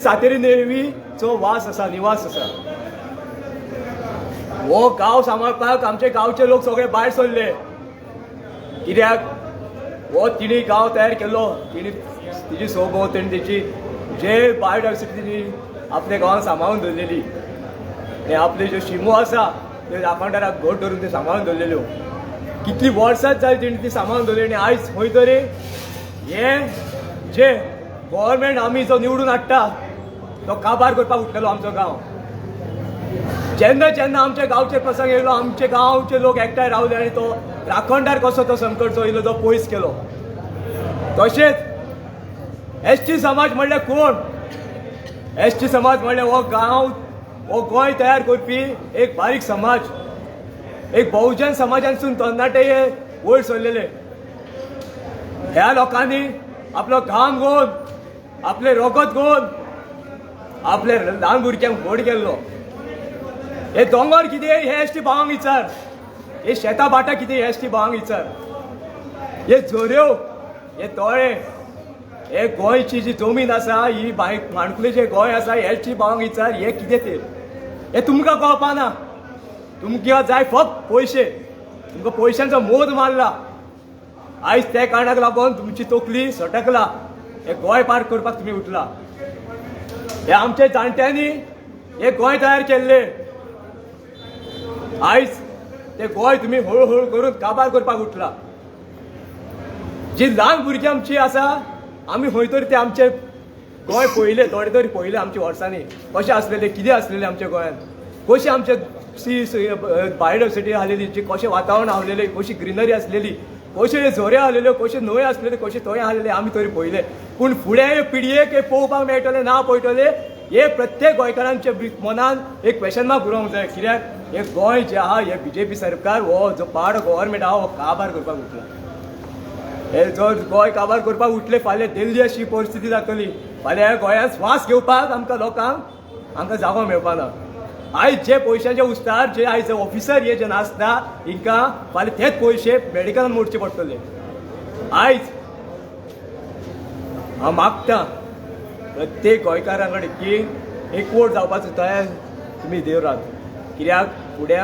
सातेरी नेरवीचो वास आसा, निवास आसा. हो गांव सांबाळपाक आमचे गांवचे लोक सगळे भायर सरले. कित्याक हो तिणी गांव तयार केल्लो, तिची सोबत तेणी तेची जे बायोडायवर्सिटी आपल्या गांवांत सांबाळून दवरलेली, हे आपले ज्यो शिमो आसा त्यो राखणदाराक घट धरून ते सांबाळून दवरलेल्यो. कितली वर्सां जाली तेणी ती सांबाळून दवरली. आनी आयज खंय तरी हे जे गव्हर्मेंट आमी जो निवडून हाडटा तो काबार करपाक उठलेलो आमचो गांव. जेन्ना जेन्ना आमच्या गांवचे प्रसंग येयलो आमचे गांवचे लोक एकठांय रावले आनी तो राखणदार कसो तो संकटचो येयलो तो पयस केलो. तशेंच एसटी समाज म्हणल्यार कोण? एसटी समाज म्हणल्यार हो गांव, हो गोंय तयार करपी एक बारीक समाज, एक बहुजन समाजांसून तरणाटे हे वयर सरलेले. ह्या लोकांनी आपलो घाम घोवन, आपले रगत घोवन आपले ल्हान भुरग्यांक व्हड केल्लो. हे दोंगर कितें हे एसटी भावांक विचार, हे शेतां भाटां कितें हे एसटी भावांक विचार, हे झऱ्यो, हे तळे, हे गोंयची जी जमीन आसा ही माणकुलें जे गोंय आसा हे एसटी भावांक विचार हे कितें ते. हे तुमकां कळपाना. तुमकां जाय फक्त पयशे, तुमकां पयशांचो मोद मारला. आयज त्या कारणाक लागून तुमची तकली सटकला. हे गोंय पार करपाक तुमी उठला. हे आमच्या जाणट्यांनी हे गोंय तयार केल्ले. आयज ते गोंय तुमी हळूहळू करून काबार करपाक उठला. जी ल्हान भुरगीं आमची आसा आमी खंय तरी ते आमचे गोंय पयले, थोडे तरी पयले आमच्या वर्सांनी कशें आसलेले, कितें आसलेलें आमच्या गोंयांत, कशी आमचे बायोडायवर्सिटी आसलेली, जी कशें वातावरण आसलेलें, कशी ग्रिनरी आसलेली, कशे झऱ्यो आसलेल्यो, कशे न्हंय आसलेले, कशे थंय आसलेले आमी तरी पयले. पूण फुडें पिडयेक हे पळोवपाक मेळटले ना पळयटले हे प्रत्येक गोंयकारांच्या मनान एक क्वेश्चन मार्क उरोवंक जाय. कित्याक हे गोंय जे आहा हे बीजेपी सरकार हो जो पाड गव्हर्मेंट आहा हो काबार करपाक उठला. हे जर गोंय काबार करपाक उठले फाल्यां दिल्ली अशी परिस्थिती जातली. फाल्यां ह्या गोंयांत स्वास घेवपाक आमकां लोकांक आमकां जागो मेळपाना. आयज जे पयशांचे उस्तार जे आयज ऑफिसर हे जे नासता हिंकां फाल्यां तेच पयशे मेडिकलान मोडचे पडटले. आयज हांव मागता प्रत्येक गोंयकारा कडेन की एकवट जावपाचो तयार तुमी देवरात. कित्याक फुडें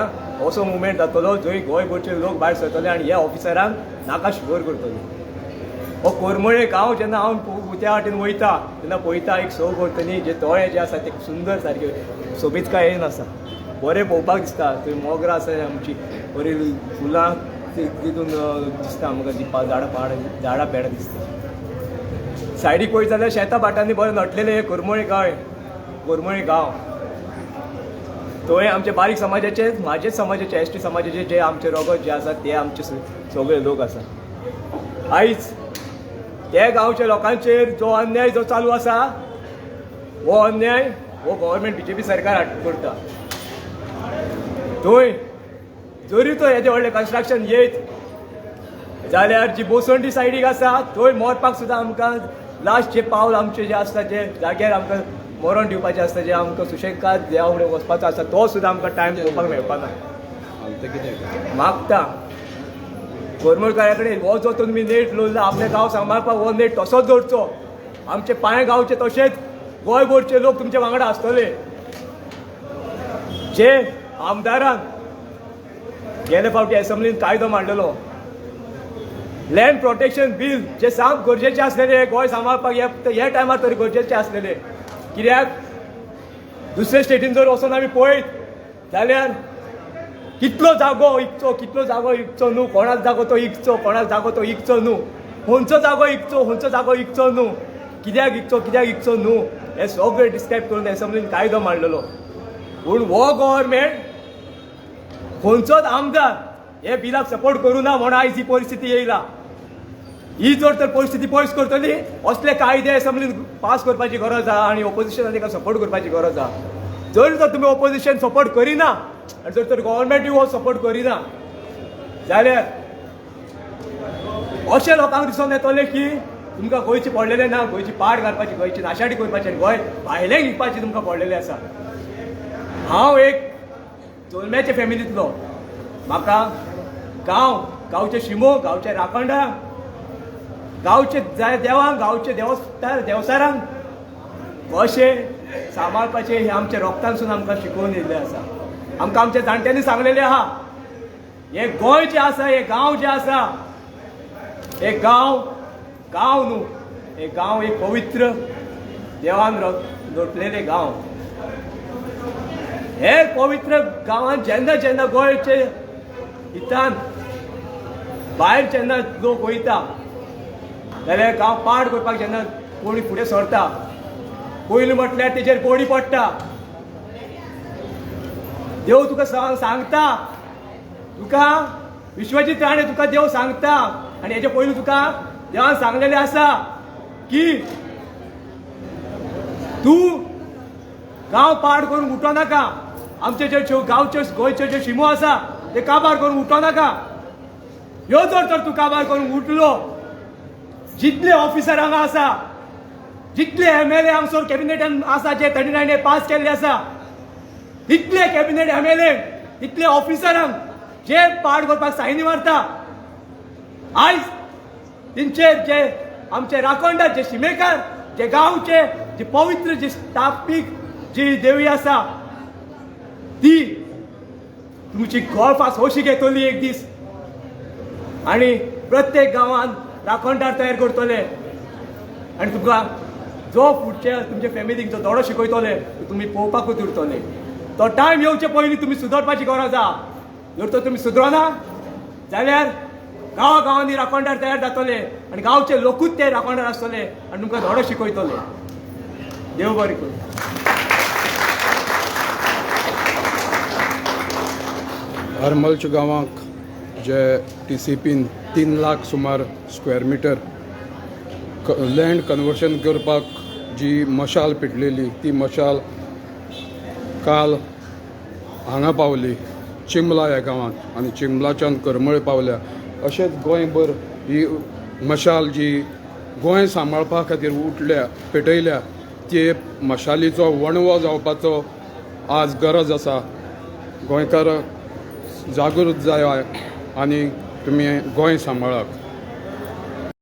असो मुवमेंट जातलो जंय गोंयभरचे लोक भायर सरतले आनी ह्या ऑफिसरांक नाका शिवर करतले. हो कोरमळे गांव जेन्ना हांव त्या वाटेन वयता तेन्ना पळयता एक स भोंवतणी जे तळे जे आसा ते सुंदर सारके सोबीतकाय येवन आसा, बरें पळोवपाक दिसता. थंय मोगरां आसा आमची बरी फुलां तितून दिसता आमकां दिपा झाडां पेडां दिसता. सायडीक पळयत जाल्यार शेतां भाटांनी बरें नटलेले हे कोरमळे गांव. थंय आमचे बारीक समाजाचे, म्हाजेच समाजाचे, एसटी समाजाचे जे आमचे रगत जे आसा ते आमचे सगळे लोक आसा. आयज त्या गांवच्या लोकांचेर जो अन्याय जो चालू आसा हो अन्याय हो गव्हर्मेंट बीजेपी सरकार करता. थंय जरी तो हेजे व्हडलें कन्स्ट्रक्शन येत जाल्यार जी बोसंडी सायडीक आसा थंय मरपाक सुद्दां आमकां लास्ट जे पावल आमचे जे आसता जे जाग्यार आमकां मरण दिवपाचें आसता, जे आमकां सुशेगाद देवा फुडें वचपाचो आसता तो सुद्दां आमकां टायम घेवपाक मेळपाना. मागता कोरमळकारा कडेन हो जो तुमी नेट लोयला आपले गांव सांबाळपाक हो नेट तसोच दवरचो. आमचे पांय गांवचे तशेंच गोंयभरचे लोक तुमचे वांगडा आसतले. जे आमदारान गेले फावटी एसेंब्लीन कायदो मांडलेलो लँड प्रोटेक्शन बील जे साम गरजेचे आसलेले गोंय सांबाळपाक हे टायमार तरी गरजेचे आसलेले. कित्याक दुसरे स्टेटीन जर वचून आमी पळयत जाल्यार कितलो जागो इकचो न्हू, कोणाक जागो तो इकचो न्हू, खंयचो जागो इकचो न्हू, कित्याक इकचो न्हू हे सगळें डिस्क्रायब करून एसेंब्लीन कायदो मांडलेलो. पूण हो गव्हर्मेंट खंयचोच आमदार हे बिलाक सपोर्ट करूं ना म्हणून आयज ही परिस्थिती येयला. ही जर तर परिस्थिती पयस करतली असले कायदे एसेंब्लीन पास करपाची गरज आहा आनी ऑपोजिशनान ताका सपोर्ट करपाची गरज आहा. जर तर तुमी ऑपोजिशन सपोर्ट करिना आनी जर तर गव्हर्मेंटूय हो सपोर्ट करिना जाल्यार अशें लोकांक दिसून येतलें की तुमकां गोंयचे पडलेले ना, गोंयची पाड घालपाची, गोंयची नाशाडी करपाची, गोंय भायलें विकपाचें तुमकां पडलेलें आसा. हांव एक जोल्म्याचे फॅमिलींतलो. म्हाका गांवचे शिमो, गांवचे राखणदार, गांवचे देवांक, गांवचे देवसारांक कशें सांबाळपाचें हें आमच्या रोगतानसून आमकां शिकोवन येयल्लें आसा. आमकां आमच्या जाणट्यांनी सांगलेलें आहा हे गोंय जें आसा, हे गांव जे आसा, हे गांव न्हू, हे गांव एक पवित्र देवान लोटलेलें गांव. हे पवित्र गांवांत जेन्ना जेन्ना गोंयचे हितान भायर जेन्ना लोक वयता जाल्यार गांव पाड करपाक जेन्ना कोणी फुडें सरता पयलीं म्हटल्यार तेजेर कोणी पडटा. देव तुका सांगता, तुका विश्वजीत राणे तुका देव सांगता आनी हेजे पयलीं तुका देवान सांगलेलें आसा की तूं गांव पाड करून उठो नाका. आमचे जे गांवच्यो गोंयच्यो ज्यो शिमो आसा ते काबार करून उठो नाका. ह्यो जर तूं काबार करून उठलो, जितले ऑफिसर हांगा आसा, जितले MLA हांगसर कॅबिनेटान आसा जे 39 पास केल्ले आसा, तितले कॅबिनेट MLA, तितले ऑफिसरांक जे पाड करपाक सायनी मारता, आयज तेंचेर जे आमचे राखणदार, जे शिमेकार, जे गांवचे जे पवित्र जी स्थापीक जी देवी आसा ती तुमची गळफास होशी घेतली एक दीस आनी प्रत्येक गांवांत राखणदार तयार करतले आनी तुमकां जो फुडच्या तुमच्या फॅमिलीक जो धडो शिकयतले तुमी पळोवपाकूच उरतले. तो टायम येवचे पयलीं तुमी सुदरपाची गरज आहा. जर तर तुमी सुदरना जाल्यार गांवांनी राखणदार तयार जातले आनी गांवचे लोकूच ते राखणदार आसतले आनी तुमकां धडो शिकयतले. देव बरें करूं. हरमलच्या गांवांक जे TCPन 3 लाख सुमार स्क्वेअर मिटर लँड कन्वर्शन करपाक जी मशाल पेटलेली ती मशाल काल हांगा पावली चिंबला ह्या गांवांत आनी चिंबलाच्यान करमळे पावल्या. अशेंच गोंयभर ही मशाल जी गोंय सांबाळपा खातीर पेटयल्या ते मशालीचो वणवो जावपाचो आज गरज आसा. गोंयकार जागृत जाय आनी तुमी गोंय सांबाळात.